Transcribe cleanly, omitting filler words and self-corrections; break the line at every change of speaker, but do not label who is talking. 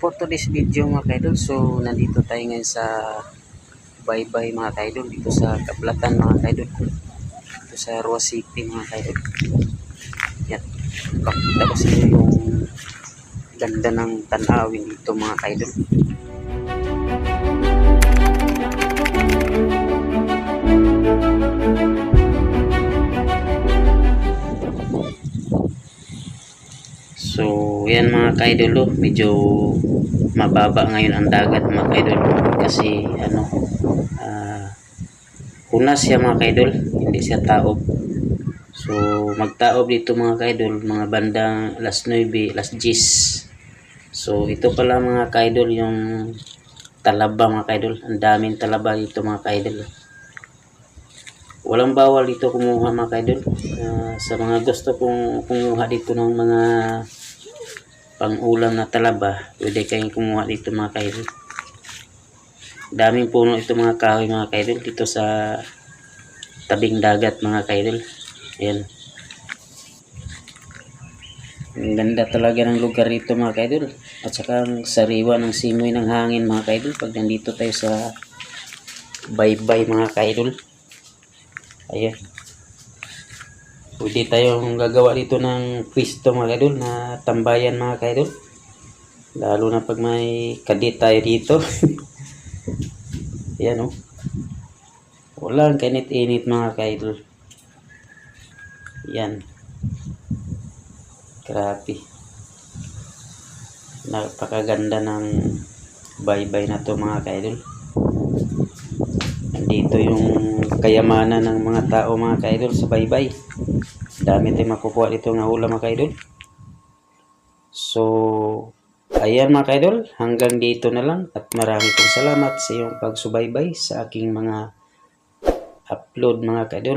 for today's video mga kaidol. So nandito tayo ngayon sa Baybay mga kaidol, dito sa Kablatan mga kaidol, dito sa Roa City mga kaidol. Yan, pakita ko sa inyo yung ganda ng tanawin dito mga kaidol. So yan mga kaidol, medyo mababa ngayon ang dagat mga kaidol kasi hunas siya mga kaidol, hindi siya taob. So magtaob dito mga kaidol mga bandang alas 9, alas 10. So ito pala mga kaidol yung talaba mga kaidol, ang daming talaba dito mga kaidol. Walang bawal dito kumuha mga kaidol. Sa mga gusto kong kumuha dito ng mga pang-ulam na talaba, pwede kayong kumuha dito mga kaidol. Daming puno ito mga kahoy mga kaidol dito sa tabing dagat mga kaidol. Ayan. Ang ganda talaga ng lugar dito mga kaidol. At saka ang sariwa ng simoy ng hangin mga kaidol pag nandito tayo sa Baybay mga kaidol. Ayan. Pwede tayong gagawa dito ng pwesto mga kaidol na tambayan mga kaidol. Lalo na pag may kadit tayo dito. Ayan o. Walang kainit-init mga kaidol. Ayan. Grabe. Napakaganda ng baybay na to mga kaidol. Nandito yung kayamanan ng mga tao mga kaidol sa baybay. Dami tayong makukuha dito ng ulam mga kaidol. So ayan mga kaidol, hanggang dito na lang at marami pong salamat sa iyong pagsubaybay sa aking mga upload mga kaidol.